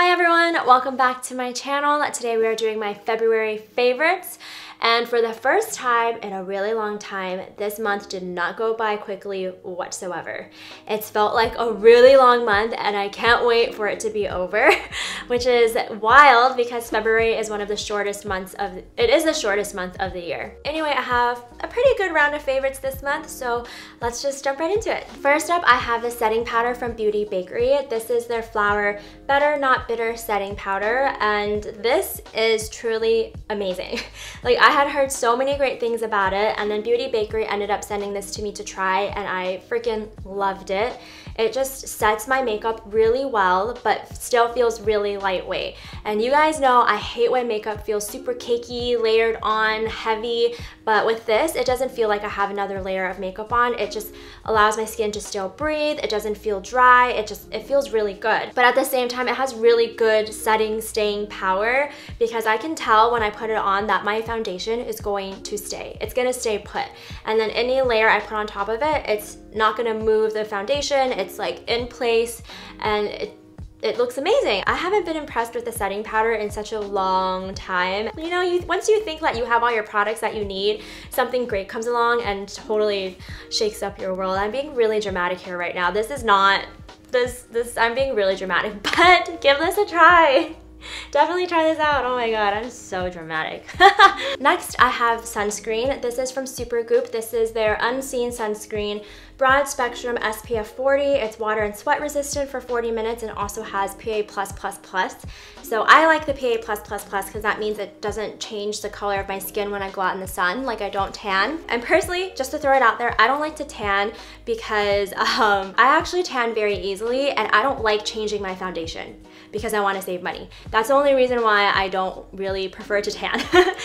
Hi everyone, welcome back to my channel. Today we are doing my February favorites. And for the first time in a really long time, this month did not go by quickly whatsoever. It's felt like a really long month and I can't wait for it to be over, which is wild because February is one of the shortest months of, it is the shortest month of the year. Anyway, I have a pretty good round of favorites this month, so let's just jump right into it. First up, I have the setting powder from Bakerie. This is their Flour Better Not Bitter setting powder, and this is truly amazing. Like, I had heard so many great things about it, and then Bakerie ended up sending this to me to try, and I freaking loved it. It just sets my makeup really well, but still feels really lightweight. And you guys know I hate when makeup feels super cakey, layered on, heavy, but with this, it doesn't feel like I have another layer of makeup on. It just allows my skin to still breathe. It doesn't feel dry. It feels really good. But at the same time, it has really good setting, staying power because I can tell when I put it on that my foundation is going to stay. It's gonna stay put. And then any layer I put on top of it, it's not gonna move the foundation. It's like in place and it looks amazing. I haven't been impressed with the setting powder in such a long time. You know, once you think that you have all your products that you need, something great comes along and totally shakes up your world. I'm being really dramatic here right now. This is not, I'm being really dramatic, but give this a try. Definitely try this out. Oh my god, I'm so dramatic. Next, I have sunscreen. This is from Supergoop. This is their Unseen Sunscreen Broad Spectrum SPF 40. It's water and sweat resistant for 40 minutes and also has PA+++. So I like the PA++ because that means it doesn't change the color of my skin when I go out in the sun, like I don't tan. And personally, just to throw it out there, I don't like to tan because I actually tan very easily and I don't like changing my foundation because I want to save money. That's the only reason why I don't really prefer to tan.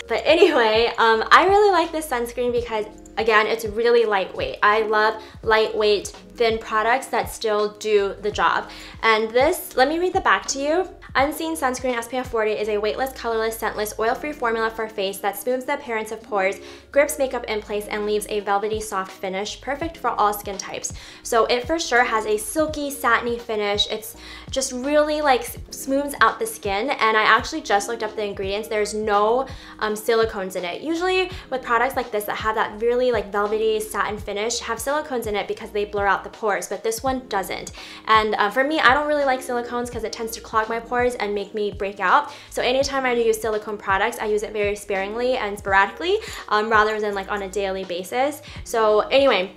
But anyway, I really like this sunscreen because, again, it's really lightweight. I love lightweight, thin products that still do the job. And this, let me read the back to you. Unseen Sunscreen SPF 40 is a weightless, colorless, scentless, oil-free formula for face that smooths the appearance of pores, grips makeup in place, and leaves a velvety, soft finish, perfect for all skin types. So it for sure has a silky, satiny finish. It's just really like smooths out the skin, and I actually just looked up the ingredients. There's no silicones in it. Usually with products like this that have that really like velvety, satin finish have silicones in it because they blur out the pores, but this one doesn't. And for me, I don't really like silicones because it tends to clog my pores and make me break out. So anytime I use silicone products, I use it very sparingly and sporadically rather than like on a daily basis. So anyway,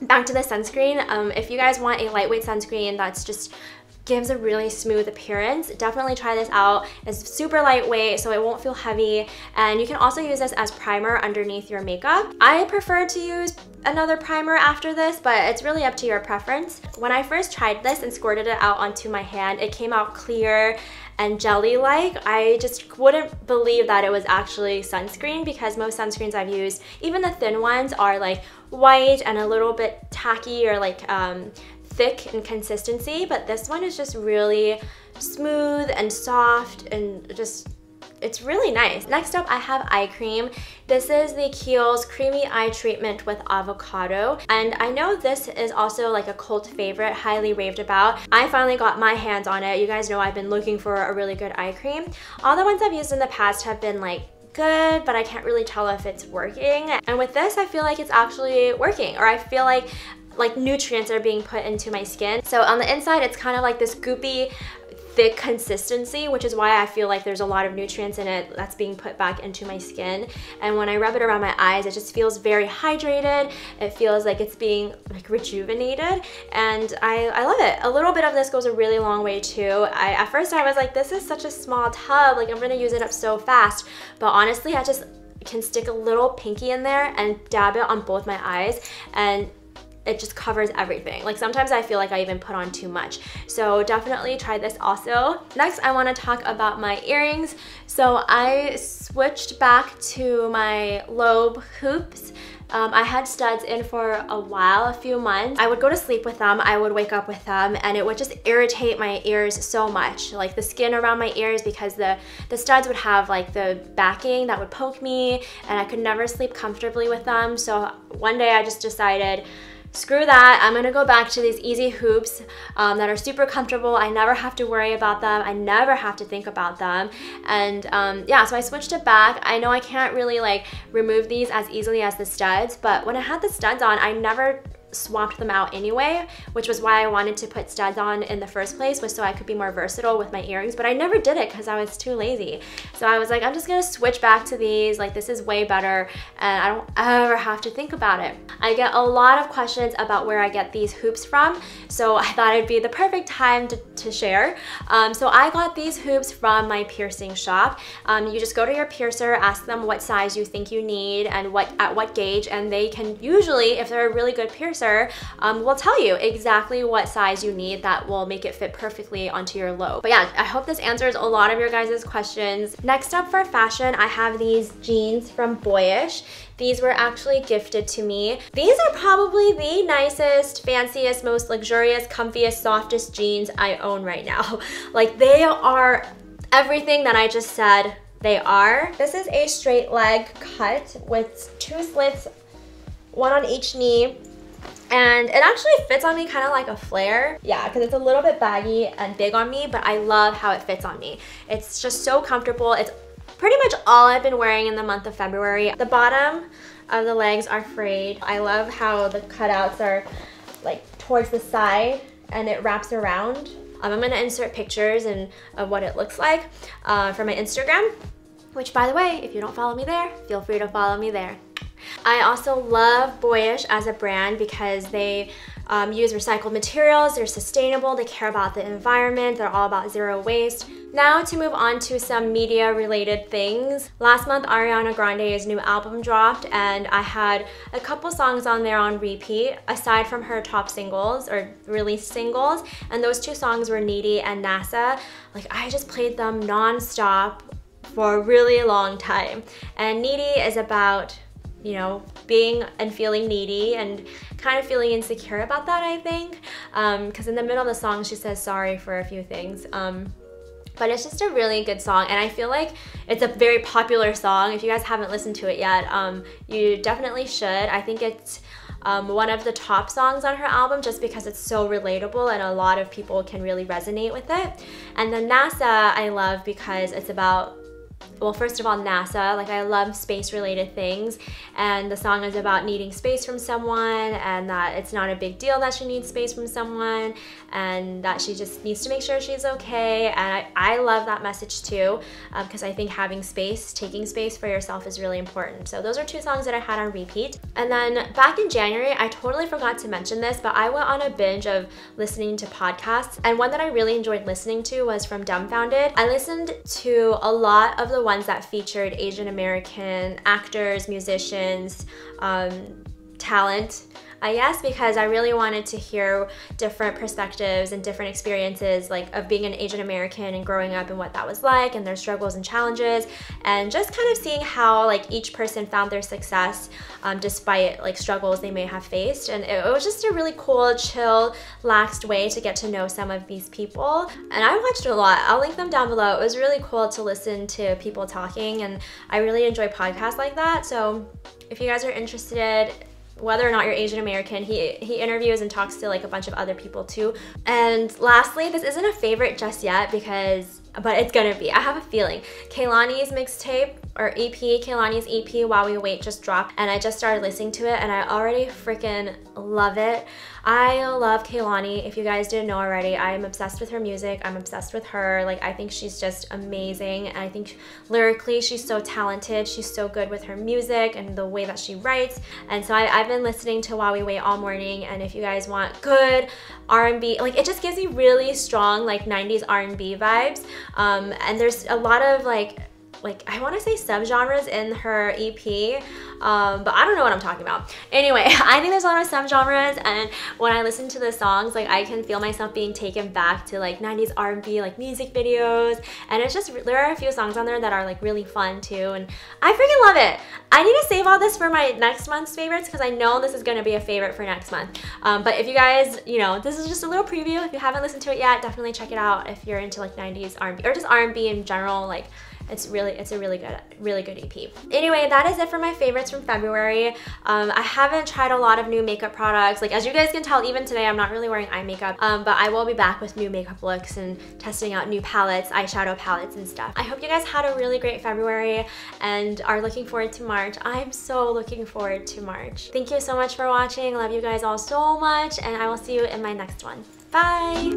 back to the sunscreen. If you guys want a lightweight sunscreen that's just gives a really smooth appearance, definitely try this out. It's super lightweight, so it won't feel heavy, and you can also use this as primer underneath your makeup. I prefer to use another primer after this, but it's really up to your preference. When I first tried this and squirted it out onto my hand, it came out clear and jelly-like. I just wouldn't believe that it was actually sunscreen because most sunscreens I've used, even the thin ones, are like white and a little bit tacky or like thick in consistency, but this one is just really smooth and soft and just, it's really nice. Next up, I have eye cream. This is the Kiehls Creamy Eye Treatment with Avocado. And I know this is also like a cult favorite, highly raved about. I finally got my hands on it. You guys know I've been looking for a really good eye cream. All the ones I've used in the past have been like good, but I can't really tell if it's working. And with this, I feel like it's actually working, or I feel like nutrients are being put into my skin. So on the inside, it's kind of like this goopy, thick consistency, which is why I feel like there's a lot of nutrients in it that's being put back into my skin. And when I rub it around my eyes, it just feels very hydrated. It feels like it's being like rejuvenated, and I love it. A little bit of this goes a really long way too. At first I was like, this is such a small tub, like I'm gonna use it up so fast, but honestly, I just can stick a little pinky in there and dab it on both my eyes, and it just covers everything. Like sometimes I feel like I even put on too much. So definitely try this also. Next, I want to talk about my earrings. So I switched back to my lobe hoops. I had studs in for a while, a few months. I would go to sleep with them, I would wake up with them, and it would just irritate my ears so much. Like the skin around my ears, because the studs would have like the backing that would poke me, and I could never sleep comfortably with them. So one day I just decided screw that. I'm gonna go back to these easy hoops that are super comfortable. I never have to worry about them. I never have to think about them. And yeah, so I switched it back. I know I can't really like remove these as easily as the studs, but when I had the studs on, I never swapped them out anyway, which was why I wanted to put studs on in the first place, was so I could be more versatile with my earrings, but I never did it because I was too lazy. So I was like, I'm just gonna switch back to these, like this is way better and I don't ever have to think about it. I get a lot of questions about where I get these hoops from, so I thought it'd be the perfect time to share. So I got these hoops from my piercing shop. You just go to your piercer, ask them what size you think you need and at what gauge, and they can usually, if they're a really good piercer, will tell you exactly what size you need that will make it fit perfectly onto your lobe. But yeah, I hope this answers a lot of your guys' questions. Next up for fashion, I have these jeans from Boyish. These were actually gifted to me. These are probably the nicest, fanciest, most luxurious, comfiest, softest jeans I own right now. Like they are everything that I just said they are. This is a straight leg cut with 2 slits, 1 on each knee. And it actually fits on me kind of like a flare. Yeah, because it's a little bit baggy and big on me, but I love how it fits on me. It's just so comfortable. It's pretty much all I've been wearing in the month of February. The bottom of the legs are frayed. I love how the cutouts are like towards the side and it wraps around. I'm gonna insert pictures of what it looks like for my Instagram, which by the way, if you don't follow me there, feel free to follow me there. I also love Boyish as a brand because they use recycled materials, they're sustainable, they care about the environment, they're all about zero waste. Now to move on to some media related things. Last month Ariana Grande's new album dropped and I had a couple songs on there on repeat aside from her top singles or released singles, and those 2 songs were Needy and NASA. Like I just played them non-stop for a really long time. And Needy is about, you know, being and feeling needy and kind of feeling insecure about that, I think. Because in the middle of the song, she says sorry for a few things. But it's just a really good song, and I feel like it's a very popular song. If you guys haven't listened to it yet, you definitely should. I think it's one of the top songs on her album just because it's so relatable and a lot of people can really resonate with it. And then NASA I love because it's about, well, first of all, NASA. Like I love space related things, and the song is about needing space from someone and that it's not a big deal that she needs space from someone and that she just needs to make sure she's okay. And I love that message too, because I think having space, taking space for yourself is really important. So those are 2 songs that I had on repeat. And then back in January, I totally forgot to mention this, but I went on a binge of listening to podcasts, and one that I really enjoyed listening to was from Dumbfounded. I listened to a lot of the ones that featured Asian American actors, musicians, talent, I guess, because I really wanted to hear different perspectives and different experiences like of being an Asian American and growing up and what that was like and their struggles and challenges, and just kind of seeing how like each person found their success despite like struggles they may have faced. And it was just a really cool, chill, laxed way to get to know some of these people, and I watched a lot. I'll link them down below. It was really cool to listen to people talking, and I really enjoy podcasts like that. So if you guys are interested, whether or not you're Asian American, he interviews and talks to like a bunch of other people too. And lastly, this isn't a favorite just yet but it's gonna be. I have a feeling. Kehlani's mixtape or EP, Kehlani's EP, While We Wait, just dropped, and I just started listening to it and I already freaking love it. I love Kehlani. If you guys didn't know already, I am obsessed with her music. I'm obsessed with her. Like, I think she's just amazing. And I think lyrically, she's so talented. She's so good with her music and the way that she writes. And so I've been listening to While We Wait all morning. And if you guys want good R&B, like it just gives me really strong like 90s R&B vibes. And there's a lot of like I want to say subgenres in her EP, but I don't know what I'm talking about. Anyway, I think there's a lot of subgenres, and when I listen to the songs, like I can feel myself being taken back to like 90s R&B like music videos, and it's just, there are a few songs on there that are like really fun too, and I freaking love it. I need to save all this for my next month's favorites because I know this is going to be a favorite for next month. But if you guys, you know, this is just a little preview. If you haven't listened to it yet, definitely check it out if you're into like 90s R&B or just R&B in general. Like, It's a really good EP. Anyway, that is it for my favorites from February. I haven't tried a lot of new makeup products. Like, as you guys can tell, even today I'm not really wearing eye makeup, but I will be back with new makeup looks and testing out new palettes, eyeshadow palettes and stuff. I hope you guys had a really great February and are looking forward to March. I'm so looking forward to March. Thank you so much for watching. Love you guys all so much, and I will see you in my next one. Bye!